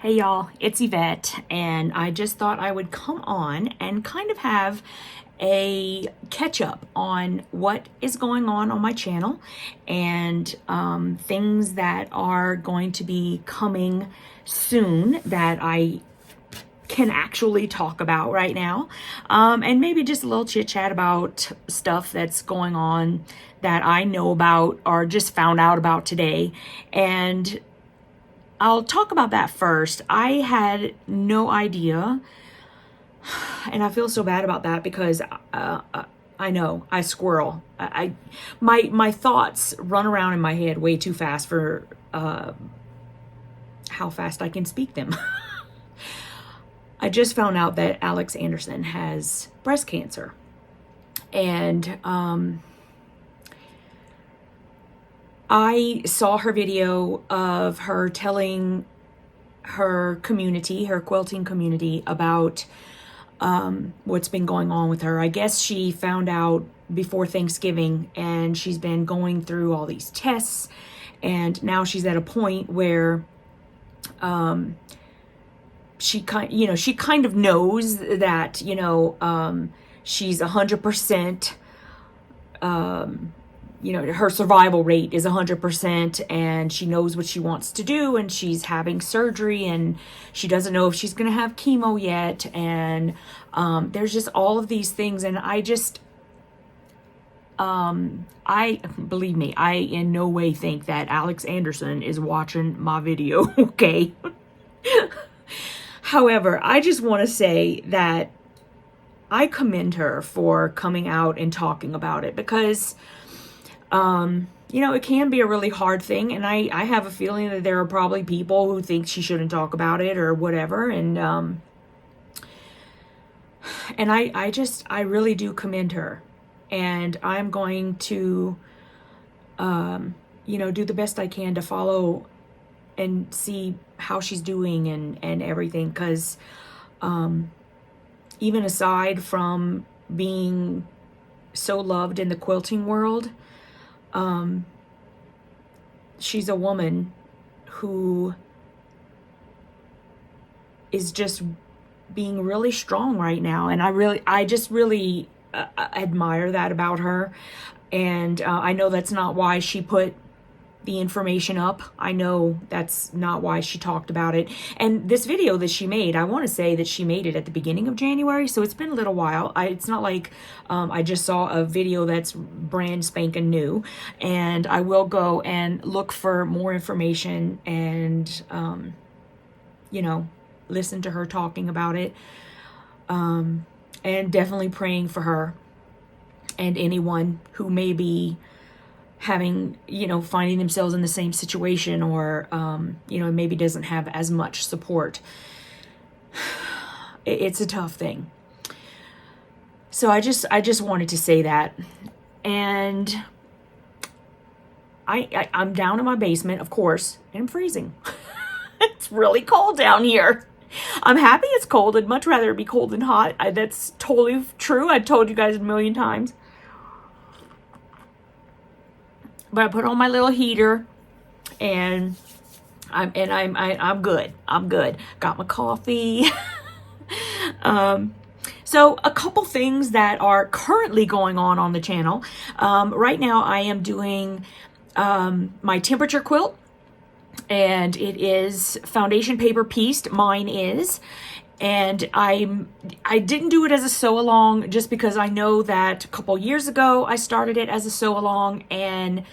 Hey y'all, it's Yvette, and I just thought I would come on and kind of have a catch up on what is going on my channel and things that are going to be coming soon that I can actually talk about right now, and maybe just a little chit chat about stuff that's going on that I know about or just found out about today. And I'll talk about that first. I had no idea, and I feel so bad about that because I know I squirrel. My thoughts run around in my head way too fast for how fast I can speak them. I just found out that Alex Anderson has breast cancer, and I saw her video of her telling her community, her quilting community, about what's been going on with her. I guess she found out before Thanksgiving, and she's been going through all these tests, and now she's at a point where she kind of knows that, she's 100%, her survival rate is 100%, and she knows what she wants to do, and she's having surgery, and she doesn't know if she's going to have chemo yet, and there's just all of these things, and believe me, I in no way think that Alex Anderson is watching my video, okay? However, I just want to say that I commend her for coming out and talking about it, because it can be a really hard thing, and I have a feeling that there are probably people who think she shouldn't talk about it or whatever, and I really do commend her, and I'm going to do the best I can to follow and see how she's doing and everything, because even aside from being so loved in the quilting world, she's a woman who is just being really strong right now, and I just really admire that about her. And I know that's not why she put the information up. I know that's not why she talked about it. And this video that she made, I want to say that she made it at the beginning of January, so it's been a little while. It's not like I just saw a video that's brand spanking new, and I will go and look for more information and listen to her talking about it, and definitely praying for her and anyone who may be having, finding themselves in the same situation, or, maybe doesn't have as much support. It's a tough thing. So I just wanted to say that. And I'm down in my basement, of course, and I'm freezing. It's really cold down here. I'm happy it's cold. I'd much rather it be cold than hot. That's totally true. I've told you guys a million times. But I put on my little heater, and I'm good. I'm good. Got my coffee. So a couple things that are currently going on the channel. Right now I am doing my temperature quilt, and it is foundation paper pieced. Mine is. And I didn't do it as a sew along just because I know that a couple years ago I started it as a sew along, and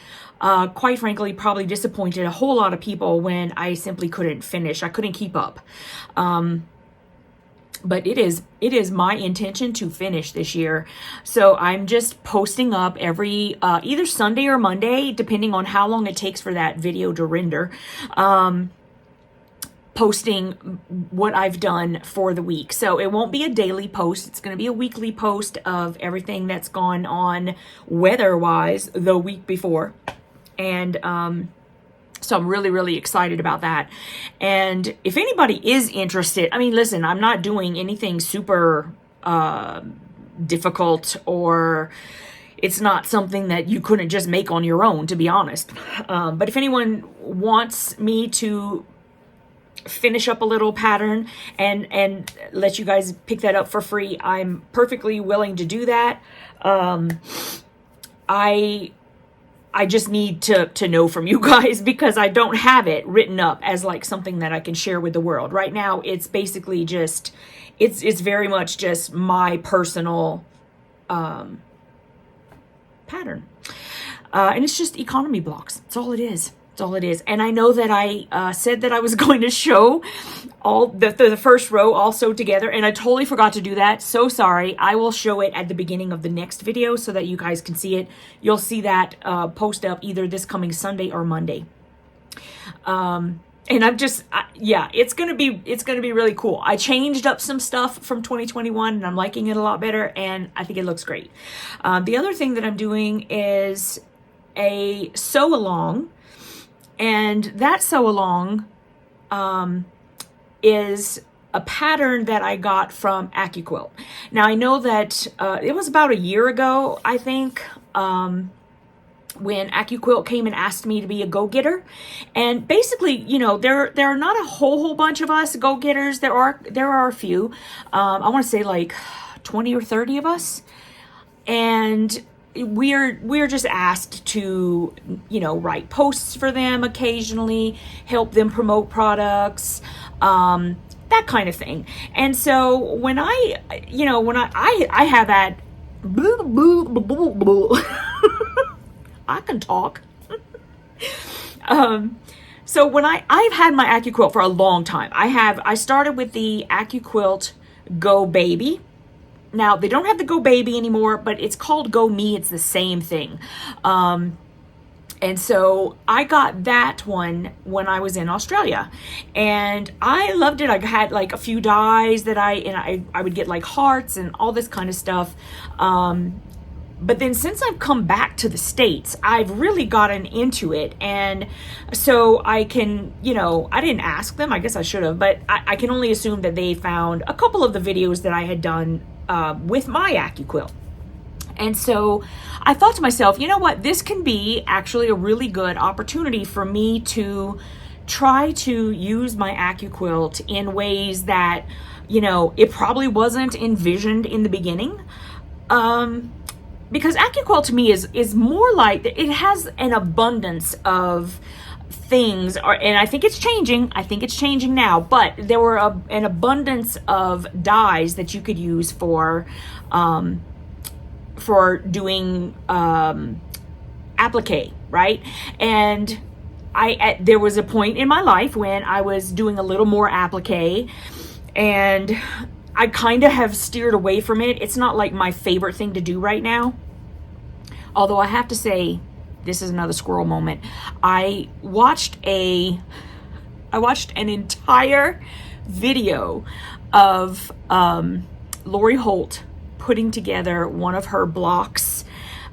quite frankly probably disappointed a whole lot of people when I simply couldn't finish. I couldn't keep up. But it is my intention to finish this year. So I'm just posting up every either Sunday or Monday, depending on how long it takes for that video to render. Posting what I've done for the week. So it won't be a daily post. It's going to be a weekly post of everything that's gone on weather-wise the week before. And so I'm really, really excited about that. And if anybody is interested, I mean, listen, I'm not doing anything super difficult, or it's not something that you couldn't just make on your own, to be honest. But if anyone wants me to finish up a little pattern and let you guys pick that up for free, I'm perfectly willing to do that. I just need to know from you guys, because I don't have it written up as like something that I can share with the world. Right now, it's basically just, it's very much just my personal pattern. And it's just economy blocks. That's all it is. That's all it is. And I know that I said that I was going to show all the first row all sewed together, and I totally forgot to do that. So sorry. I will show it at the beginning of the next video so that you guys can see it. You'll see that post up either this coming Sunday or Monday. And I'm just, yeah, it's gonna be really cool. I changed up some stuff from 2021, and I'm liking it a lot better, and I think it looks great. The other thing that I'm doing is a sew along. And that sew along is a pattern that I got from AccuQuilt. Now, I know that it was about a year ago, I think, when AccuQuilt came and asked me to be a go-getter. And basically, you know, there are not a whole bunch of us go-getters. There are a few. I want to say like 20 or 30 of us. And we're just asked to, you know, write posts for them occasionally, help them promote products, that kind of thing. And so when I have that, I can talk. So when I've had my AccuQuilt for a long time. I started with the AccuQuilt Go Baby. Now, they don't have the Go Baby anymore, but it's called Go Me. It's the same thing. And so I got that one when I was in Australia, and I loved it. I had like a few dies that I would get like hearts and all this kind of stuff. But then since I've come back to the States, I've really gotten into it. And so I can, you know, I didn't ask them, I guess I should have, but I can only assume that they found a couple of the videos that I had done with my AccuQuilt. And so I thought to myself, you know what, this can be actually a really good opportunity for me to try to use my AccuQuilt in ways that, you know, it probably wasn't envisioned in the beginning. Because AccuQuilt to me is more like, it has an abundance of things, and I think it's changing. I think it's changing now, but there were an abundance of dies that you could use for doing applique, right? And there was a point in my life when I was doing a little more applique, and I kind of have steered away from it. It's not like my favorite thing to do right now. Although I have to say, this is another squirrel moment. I watched an entire video of Lori Holt putting together one of her blocks.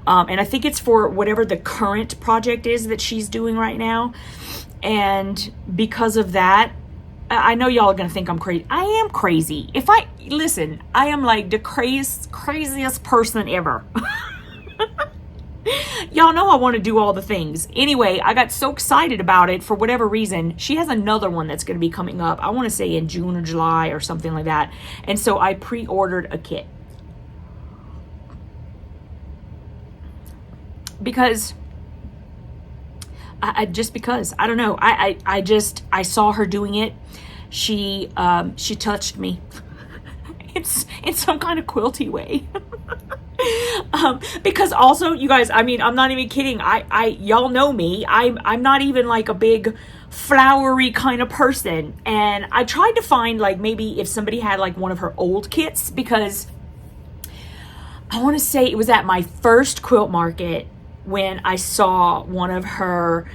And I think it's for whatever the current project is that she's doing right now. And because of that, I know y'all are gonna think I'm crazy. I am crazy. Listen, I am like the craziest person ever. Y'all know I want to do all the things. Anyway, I got so excited about it for whatever reason. She has another one that's going to be coming up. I want to say in June or July or something like that. And so I pre-ordered a kit. Because I don't know. I saw her doing it. She touched me. It's in some kind of quilty way. Because also, you guys, I mean, I'm not even kidding. Y'all know me. I'm not even like a big flowery kind of person. And I tried to find like maybe if somebody had like one of her old kits, because I want to say it was at my first quilt market when I saw one of her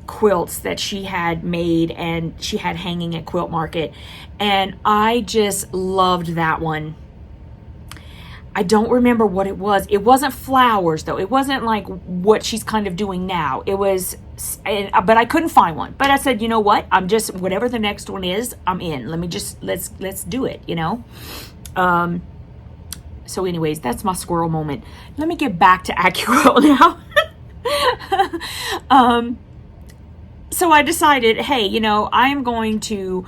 quilts that she had made and she had hanging at Quilt Market, and I just loved that one. I don't remember what it was. It wasn't flowers though. It wasn't like what she's kind of doing now. It was, but I couldn't find one. But I said, you know what? I'm just, whatever the next one is, I'm in. Let's do it, you know? So anyways, that's my squirrel moment. Let me get back to AccuQuilt now. So I decided, hey, you know, I am going to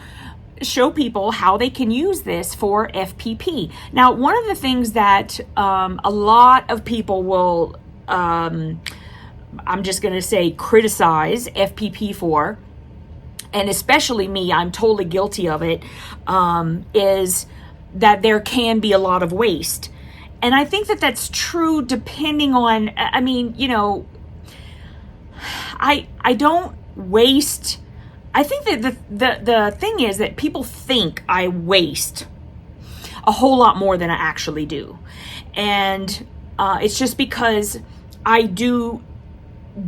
show people how they can use this for FPP. Now, one of the things that a lot of people will, I'm just going to say, criticize FPP for, and especially me, I'm totally guilty of it, is that there can be a lot of waste. And I think that that's true depending on, I mean, you know, I don't waste. I think that the thing is that people think I waste a whole lot more than I actually do. And it's just because I do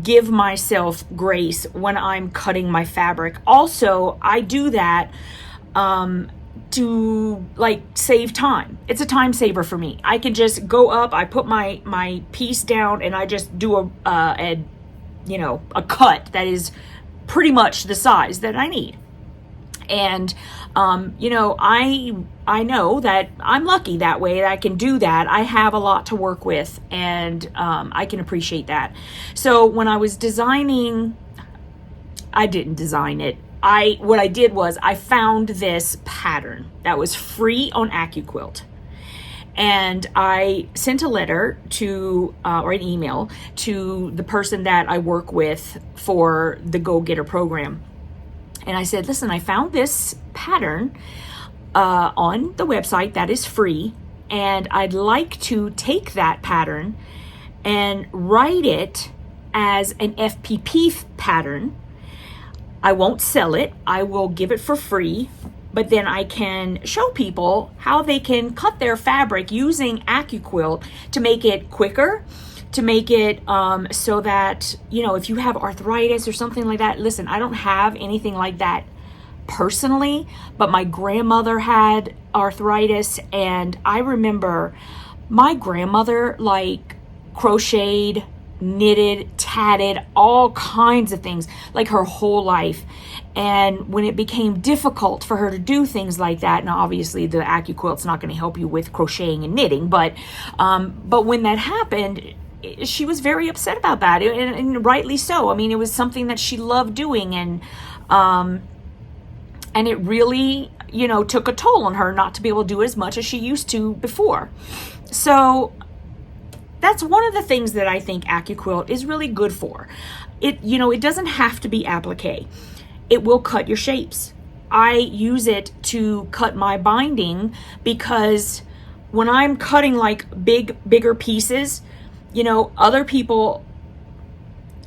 give myself grace when I'm cutting my fabric. Also, I do that to like save time. It's a time saver for me. I can just go up, I put my piece down, and I just do a cut that is pretty much the size that I need. And you know, I know that I'm lucky that way, that I can do that. I have a lot to work with, and I can appreciate that. So when I was designing, I didn't design it. What I did was I found this pattern that was free on AccuQuilt. And I sent a letter to, or an email to the person that I work with for the Go Getter program. And I said, listen, I found this pattern on the website that is free. And I'd like to take that pattern and write it as an FPP pattern. I won't sell it. I will give it for free. But then I can show people how they can cut their fabric using AccuQuilt to make it quicker, to make it so that, you know, if you have arthritis or something like that. Listen, I don't have anything like that personally, but my grandmother had arthritis, and I remember my grandmother like crocheted, knitted, tatted, all kinds of things like her whole life. And when it became difficult for her to do things like that, now obviously the AccuQuilt's not going to help you with crocheting and knitting, but when that happened, she was very upset about that, and rightly so. I mean, it was something that she loved doing, and it really, you know, took a toll on her not to be able to do as much as she used to before. So that's one of the things that I think AccuQuilt is really good for. It, you know, it doesn't have to be applique. It will cut your shapes. I use it to cut my binding because when I'm cutting like bigger pieces, you know, other people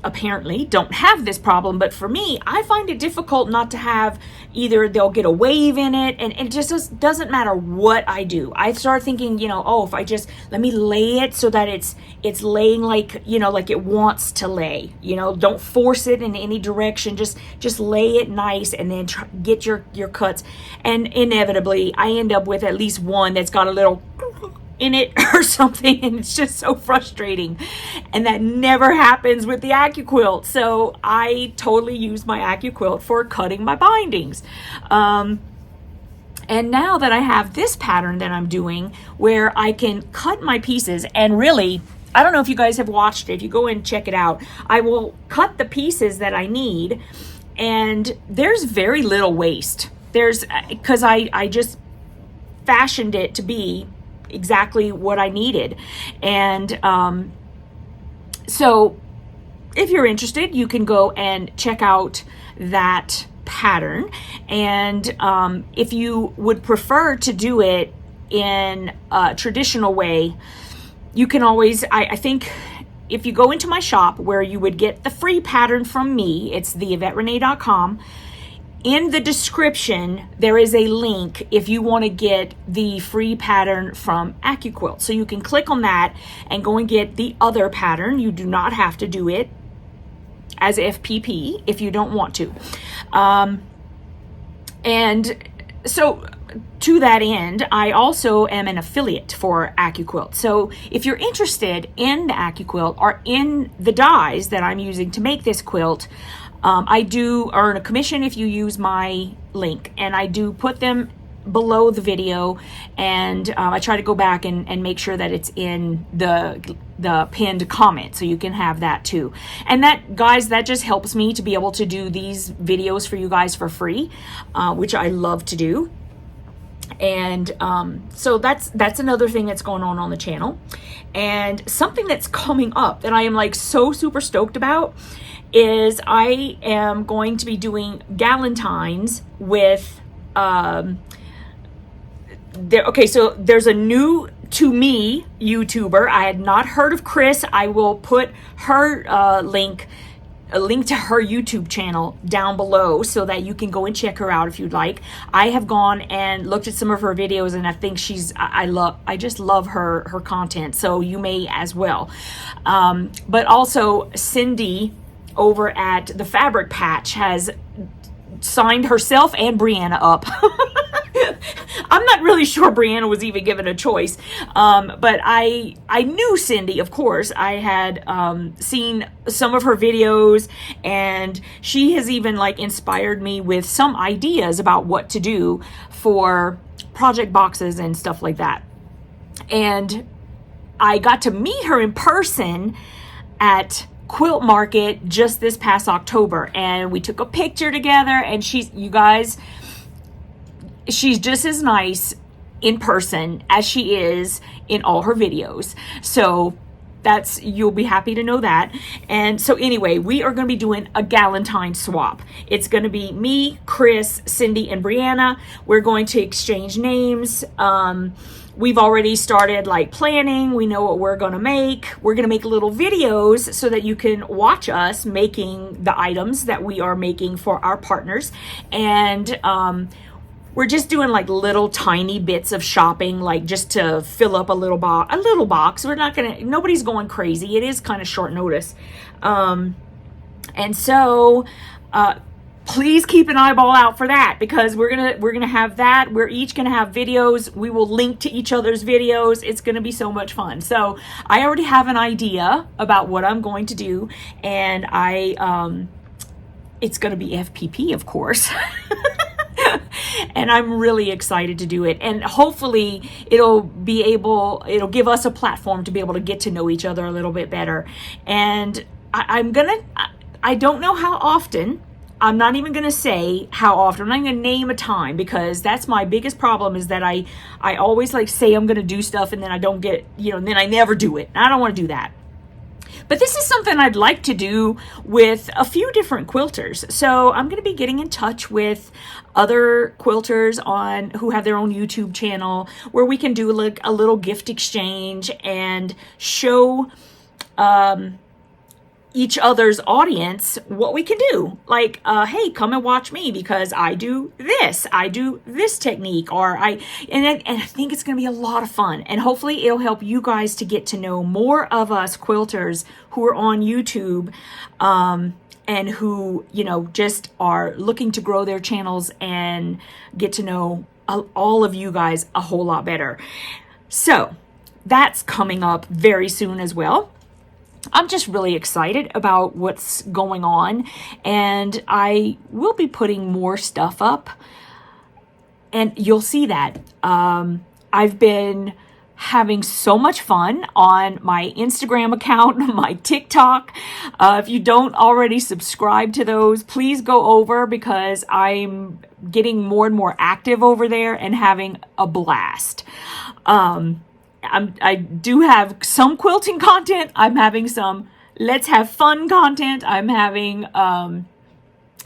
apparently don't have this problem, but for me, I find it difficult not to have either they'll get a wave in it, and it just doesn't matter what I do. I start thinking, you know, oh, if I just let me lay it so that it's laying like, you know, like it wants to lay, you know, don't force it in any direction, just lay it nice, and then get your cuts. And inevitably I end up with at least one that's got a little in it or something, and it's just so frustrating, and that never happens with the AccuQuilt. So I totally use my AccuQuilt for cutting my bindings. And now that I have this pattern that I'm doing where I can cut my pieces, and really, I don't know if you guys have watched it, if you go and check it out, I will cut the pieces that I need, and there's very little waste. Because I just fashioned it to be exactly what I needed. And so if you're interested, you can go and check out that pattern. And if you would prefer to do it in a traditional way, you can always, I think if you go into my shop where you would get the free pattern from me, it's TheYvetteRene.com. In the description, there is a link if you want to get the free pattern from AccuQuilt. So you can click on that and go and get the other pattern. You do not have to do it as FPP if you don't want to. And so to that end, I also am an affiliate for AccuQuilt. So if you're interested in the AccuQuilt or in the dyes that I'm using to make this quilt, I do earn a commission if you use my link, and I do put them below the video, and I try to go back and make sure that it's in the pinned comment, so you can have that too. And that, guys, that just helps me to be able to do these videos for you guys for free, which I love to do. And so that's another thing that's going on the channel. And something that's coming up that I am like so super stoked about is I am going to be doing Galentines with okay, so there's a new to me YouTuber. I had not heard of Chris. I will put her a link to her YouTube channel down below so that you can go and check her out if you'd like. I have gone and looked at some of her videos, and I think I just love her content, so you may as well. But also Cindy over at the Fabric Patch has signed herself and Brianna up. I'm not really sure Brianna was even given a choice, but I knew Cindy, of course. I had seen some of her videos, and she has even like inspired me with some ideas about what to do for project boxes and stuff like that. And I got to meet her in person at Quilt Market just this past October, and we took a picture together, and she's just as nice in person as she is in all her videos. So you'll be happy to know that. And so anyway, we are going to be doing a Galentine swap. It's going to be me, Chris, Cindy, and Brianna. We're going to exchange names. We've already started like planning. We know what we're going to make. We're going to make little videos so that you can watch us making the items that we are making for our partners. And we're just doing like little tiny bits of shopping, like just to fill up a little box. We're not gonna, nobody's going crazy. It is kind of short notice. And so, please keep an eyeball out for that, because we're gonna have that. We're each gonna have videos. We will link to each other's videos. It's gonna be so much fun. So I already have an idea about what I'm going to do, and it's gonna be FPP, of course. And I'm really excited to do it. And hopefully it'll give us a platform to be able to get to know each other a little bit better. And I don't know how often. I'm not even going to say how often. I'm not going to name a time, because that's my biggest problem, is that I always like say I'm going to do stuff, and then I don't get, and then I never do it. I don't want to do that. But this is something I'd like to do with a few different quilters. So I'm going to be getting in touch with other quilters who have their own YouTube channel, where we can do like a little gift exchange and show each other's audience what we can do. Like, hey, come and watch me because I do this technique, or and I think it's going to be a lot of fun, and hopefully it'll help you guys to get to know more of us quilters who are on YouTube, and who, just are looking to grow their channels and get to know all of you guys a whole lot better. So that's coming up very soon as well. I'm just really excited about what's going on, and I will be putting more stuff up, and you'll see that. I've been having so much fun on my Instagram account, my TikTok. If you don't already subscribe to those, please go over, because I'm getting more and more active over there and having a blast. I do have some quilting content. I'm having some let's have fun content. I'm having,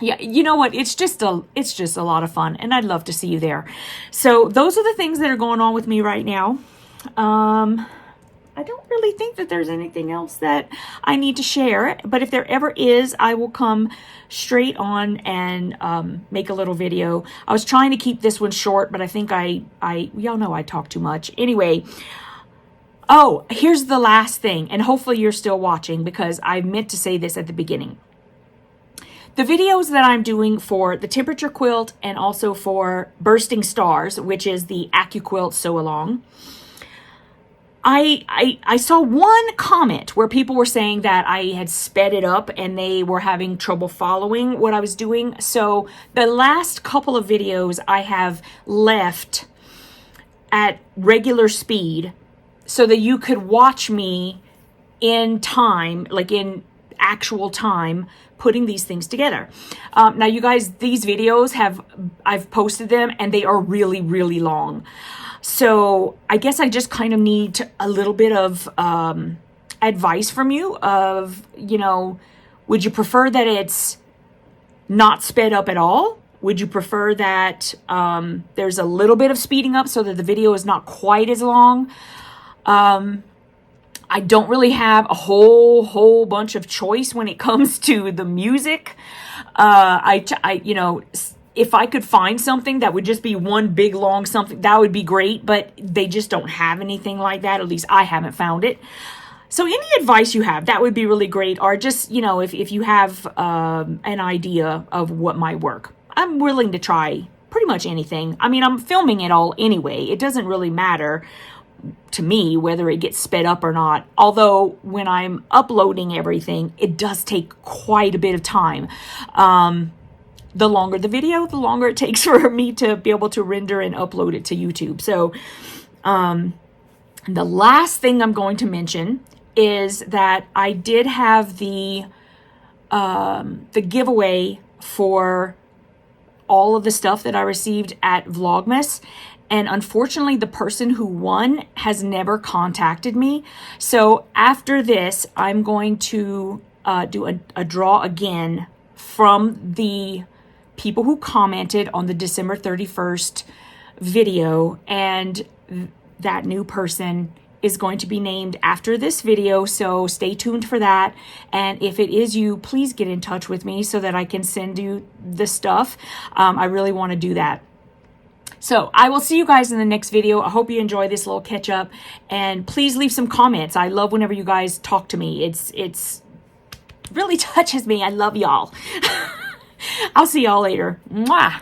yeah, you know what? It's just a lot of fun, and I'd love to see you there. So those are the things that are going on with me right now. I don't really think that there's anything else that I need to share, but if there ever is, I will come straight on and make a little video. I was trying to keep this one short, but I think y'all know I talk too much. Anyway, oh, here's the last thing, and hopefully you're still watching, because I meant to say this at the beginning. The videos that I'm doing for the temperature quilt and also for Bursting Stars, which is the AccuQuilt Sewalong, I saw one comment where people were saying that I had sped it up and they were having trouble following what I was doing. So the last couple of videos I have left at regular speed so that you could watch me in time, like in actual time, putting these things together. Now you guys, these videos I've posted them and they are really, really long. So I guess I just kind of need a little bit of advice from you of, you know, would you prefer that it's not sped up at all? Would you prefer that there's a little bit of speeding up so that the video is not quite as long? I don't really have a whole bunch of choice when it comes to the music. You know, if I could find something that would just be one big long something, that would be great, but they just don't have anything like that. At least I haven't found it. So any advice you have, that would be really great. Or just, you know, if you have an idea of what might work, I'm willing to try pretty much anything. I mean, I'm filming it all anyway. It doesn't really matter to me whether it gets sped up or not. Although when I'm uploading everything, it does take quite a bit of time. The longer the video, the longer it takes for me to be able to render and upload it to YouTube. So the last thing I'm going to mention is that I did have the giveaway for all of the stuff that I received at Vlogmas. And unfortunately, the person who won has never contacted me. So after this, I'm going to do a draw again from the people who commented on the December 31st video. And that new person is going to be named after this video. So stay tuned for that. And if it is you, please get in touch with me so that I can send you the stuff. I really want to do that. So I will see you guys in the next video. I hope you enjoy this little catch up, and please leave some comments. I love whenever you guys talk to me. It's really touches me. I love y'all. I'll see y'all later. Mwah.